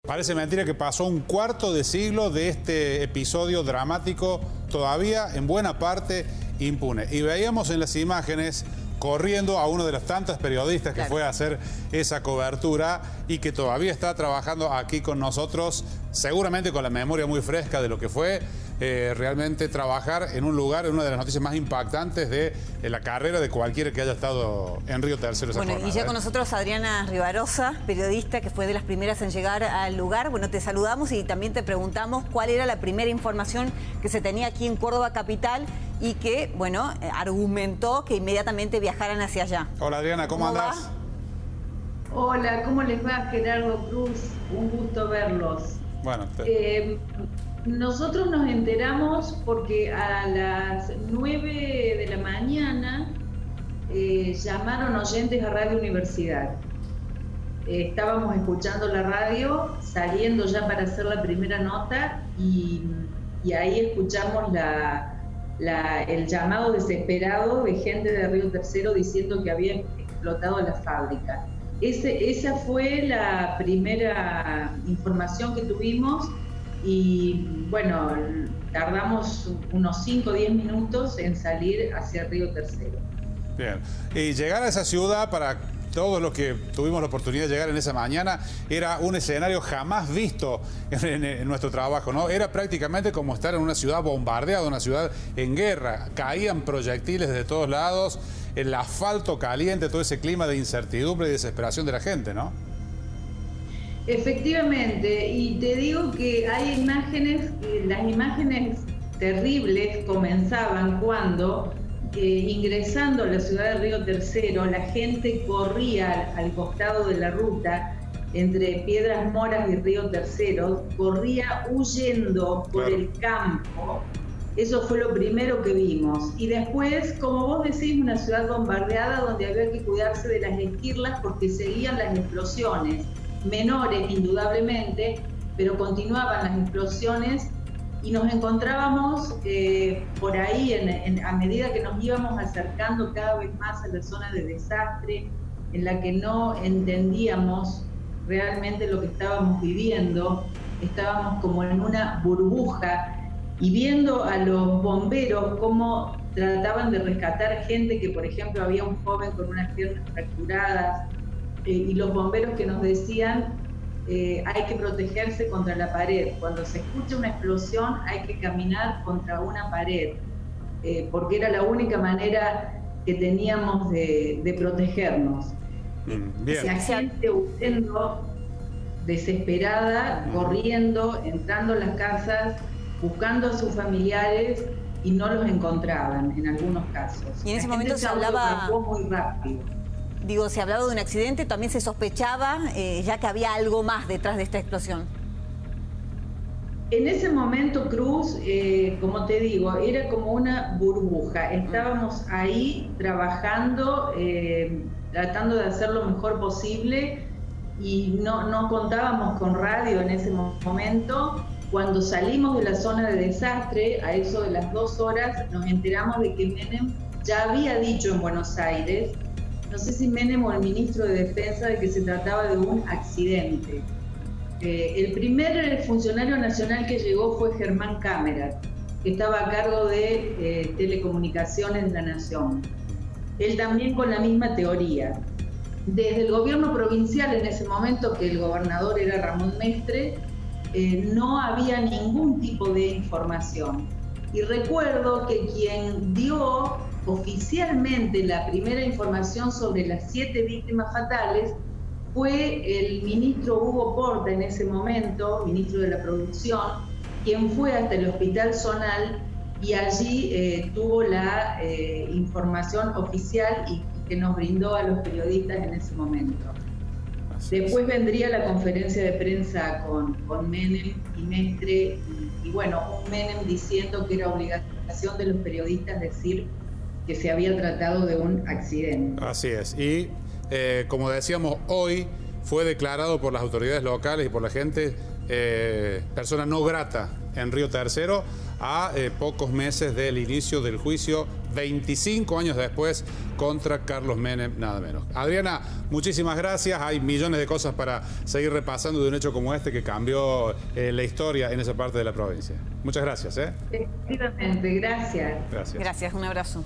Parece mentira que pasó un cuarto de siglo de este episodio dramático todavía en buena parte impune. Y veíamos en las imágenes corriendo a uno de las tantas periodistas que fue a hacer esa cobertura y que todavía está trabajando aquí con nosotros, seguramente con la memoria muy fresca de lo que fue realmente trabajar en un lugar, en una de las noticias más impactantes de la carrera de cualquiera que haya estado en Río Tercero. Bueno, y ya con nosotros Adriana Rivarosa, periodista que fue de las primeras en llegar al lugar. Bueno, te saludamos y también te preguntamos cuál era la primera información que se tenía aquí en Córdoba capital y que, bueno, argumentó que inmediatamente viajaran hacia allá. Hola Adriana, ¿cómo andás? Hola, ¿cómo les va, Gerardo Cruz? Un gusto verlos. Bueno, nosotros nos enteramos porque a las 9 de la mañana llamaron oyentes a Radio Universidad. Estábamos escuchando la radio, saliendo ya para hacer la primera nota y ahí escuchamos el llamado desesperado de gente de Río Tercero diciendo que había explotado la fábrica. Esa fue la primera información que tuvimos. Y bueno, tardamos unos 5 o 10 minutos en salir hacia Río Tercero. Bien, y llegar a esa ciudad para todos los que tuvimos la oportunidad de llegar en esa mañana era un escenario jamás visto en nuestro trabajo, ¿no? Era prácticamente como estar en una ciudad bombardeada, una ciudad en guerra. Caían proyectiles de todos lados, el asfalto caliente, todo ese clima de incertidumbre y desesperación de la gente, ¿no? Efectivamente, y te digo que hay imágenes, las imágenes terribles comenzaban cuando, ingresando a la ciudad de Río Tercero, la gente corría al costado de la ruta, entre Piedras Moras y Río Tercero, corría huyendo por el campo. Eso fue lo primero que vimos. Y después, como vos decís, una ciudad bombardeada donde había que cuidarse de las esquirlas porque seguían las explosiones. Menores, indudablemente, pero continuaban las explosiones y nos encontrábamos por ahí, a medida que nos íbamos acercando cada vez más a la zona de desastre, en la que no entendíamos realmente lo que estábamos viviendo, estábamos como en una burbuja y viendo a los bomberos cómo trataban de rescatar gente que, por ejemplo, había un joven con unas piernas fracturadas, y los bomberos que nos decían hay que protegerse contra la pared. Cuando se escucha una explosión hay que caminar contra una pared, porque era la única manera que teníamos de protegernos. Bien. La gente huyendo, desesperada, corriendo, entrando a las casas, buscando a sus familiares y no los encontraban en algunos casos. Y en ese momento se hablaba muy rápido. Digo, se hablaba de un accidente, también se sospechaba ya que había algo más detrás de esta explosión. En ese momento, Cruz, como te digo, era como una burbuja. Estábamos ahí trabajando, tratando de hacer lo mejor posible y no contábamos con radio en ese momento. Cuando salimos de la zona de desastre, a eso de las 2 horas, nos enteramos de que Menem ya había dicho en Buenos Aires, no sé si Menem o el ministro de Defensa, de que se trataba de un accidente. El primer funcionario nacional que llegó fue Germán Cámara, que estaba a cargo de Telecomunicaciones de la Nación. Él también con la misma teoría. Desde el gobierno provincial en ese momento, que el gobernador era Ramón Mestre, no había ningún tipo de información. Y recuerdo que quien dio oficialmente la primera información sobre las 7 víctimas fatales fue el ministro Hugo Porta en ese momento, ministro de la Producción, quien fue hasta el Hospital Zonal y allí tuvo la información oficial y que nos brindó a los periodistas en ese momento. Después vendría la conferencia de prensa con Menem y Mestre y bueno, un Menem diciendo que era obligación de los periodistas decir que se había tratado de un accidente. Así es. Y como decíamos, hoy fue declarado por las autoridades locales y por la gente persona no grata en Río Tercero a pocos meses del inicio del juicio, 25 años después, contra Carlos Menem, nada menos. Adriana, muchísimas gracias. Hay millones de cosas para seguir repasando de un hecho como este que cambió la historia en esa parte de la provincia. Muchas gracias. Efectivamente, gracias. Gracias. Gracias, un abrazo.